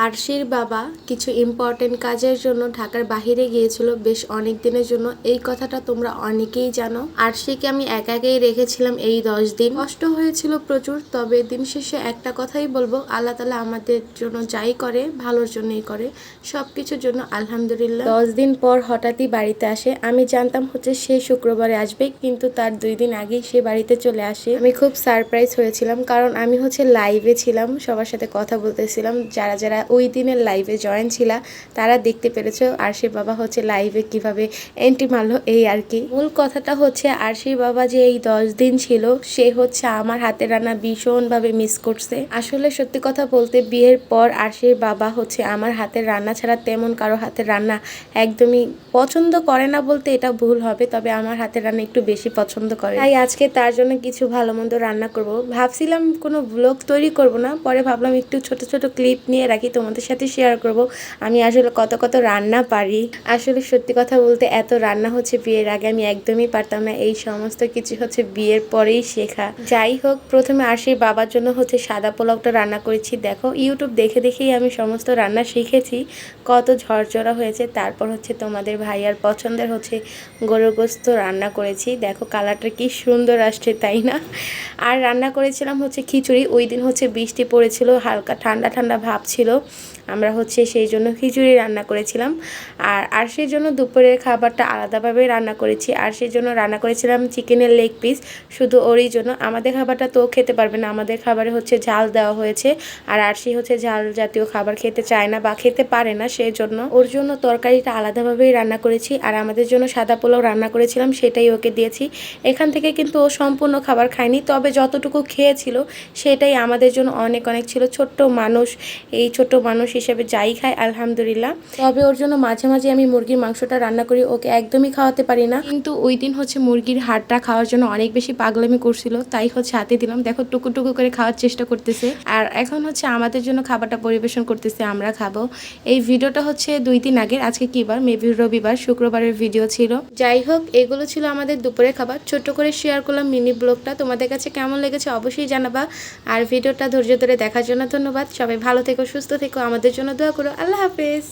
আরশির বাবা কিছু ইম্পর্টেন্ট কাজের জন্য ঢাকার বাহিরে গিয়েছিল বেশ অনেক দিনের জন্য। এই কথাটা তোমরা অনেকেই জানো। আরশিকে আমি একাই রেখেছিলাম এই 10 দিন। কষ্ট হয়েছিল প্রচুর, তবে দিন শেষে একটা কথাই বলবো, আল্লাহ তাআলা আমাদের জন্য যাই করে ভালোর জন্যই করে, সবকিছুর জন্য আলহামদুলিল্লাহ। 10 দিন পর হঠাৎই বাড়িতে আসে। আমি জানতাম হচ্ছে সে শুক্রবারে আসবে, কিন্তু তার 2 দিন আগেই সে বাড়িতে চলে আসে। আমি খুব সারপ্রাইজ হয়েছিলাম, কারণ আমি হচ্ছে লাইভে ছিলাম, সবার সাথে কথা বলতেছিলাম। যারা যারা ওই দিনের লাইভে জয়েন ছিল তারা দেখতে পেরেছো আরশির বাবা হচ্ছে লাইভে কিভাবে এন্ট্রি মারলো, এই আর কি। মূল কথাটা হচ্ছে আরশির বাবা যে এই 10 দিন ছিল, সে হচ্ছে আমার হাতে রান্না ভীষণভাবে মিস করছে। আসলে সত্যি কথা বলতে, বিয়ের পর আরশির বাবা হচ্ছে আমার হাতের রান্না ছাড়া তেমন কারো হাতের রান্না একদমই পছন্দ করে না বলতে এটা ভুল হবে, তবে আমার হাতের রান্না একটু বেশি পছন্দ করে। তাই আজকে তার জন্য কিছু ভালো মন্দ রান্না করব। ভাবছিলাম কোনো ব্লগ তৈরি করব না, পরে ভাবলাম একটু ছোট ছোট ক্লিপ নিয়ে রাখি, তোমাদের সাথে শেয়ার করব আমি আসলে কত কত রান্না পারি। আসলে সত্যি কথা বলতে এত রান্না হচ্ছে বিয়ের আগে আমি একদমই পারতাম না, এই সমস্ত কিছু হচ্ছে বিয়ের পরেই শেখা। যাই হোক, প্রথমে আরশির বাবার জন্য হচ্ছে সাদা পোলাওটা রান্না করেছি। দেখো, ইউটিউব দেখে দেখেই আমি সমস্ত রান্না শিখেছি, কত ঝরঝরা হয়েছে। তারপর হচ্ছে তোমাদের ভাইয়ার পছন্দের হচ্ছে গরুর গোস্ত রান্না করেছি। দেখো কালারটা কি সুন্দর আসছে, তাই না? আর রান্না করেছিলাম হচ্ছে খিচুড়ি। ওই দিন হচ্ছে বৃষ্টি পড়েছিল, হালকা ঠান্ডা ঠান্ডা ভাব ছিল, আমরা হচ্ছে সেই জন্য খিচুড়ি রান্না করেছিলাম। আর সেই জন্য দুপুরের খাবারটা আলাদাভাবে রান্না করেছি। আর সেই জন্য রান্না করেছিলাম চিকেনের লেগ পিস, শুধু ওরই জন্য। আমাদের খাবারটা তো খেতে পারবে না, আমাদের খাবারে হচ্ছে ঝাল দেওয়া হয়েছে, আর আরশি হচ্ছে ঝাল জাতীয় খাবার খেতে চায় না বা খেতে পারে না, সেই জন্য ওর জন্য তরকারিটা আলাদাভাবেই রান্না করেছি। আর আমাদের জন্য সাদা পোলাও রান্না করেছিলাম, সেটাই ওকে দিয়েছি। এখান থেকে কিন্তু ও সম্পূর্ণ খাবার খায়নি, তবে যতটুকু খেয়েছিল সেটাই আমাদের জন্য অনেক অনেক ছিল। ছোট্ট মানুষ, এই ছোট মানুষ হিসেবে যাই খায় আলহামদুলিল্লাহ। তবে ওর জন্য মাঝে মাঝে আমি মুরগির মাংসটা রান্না করি, ওকে একদমই খাওয়াতে পারি না। কিন্তু ওই দিন হচ্ছে মুরগির হাড়টা খাওয়ার জন্য অনেক বেশি পাগলামি করছিল, তাই হচ্ছে হাতে দিলাম। দেখো টুকু টুকু করে খাওয়ার চেষ্টা করতেছে। আর এখন হচ্ছে আমাদের জন্য খাবারটা পরিবেশন করতেছে, আমরা খাবো। এই ভিডিওটা হচ্ছে 2 দিন আগের। আজকে কি বার? মেবি রবিবার, শুক্রবারের ভিডিও ছিল। যাই হোক, এগুলো ছিল আমাদের দুপুরের খাবার। ছোট্ট করে শেয়ার করলাম মিনি ব্লগটা। তোমাদের কাছে কেমন লেগেছে অবশ্যই জানাবা। আর ভিডিওটা ধৈর্য ধরে দেখার জন্য ধন্যবাদ। সবাই ভালো থেকো, সুস্থ থেকো, আমাদের জন্য দোয়া করো। আল্লাহ হাফেজ।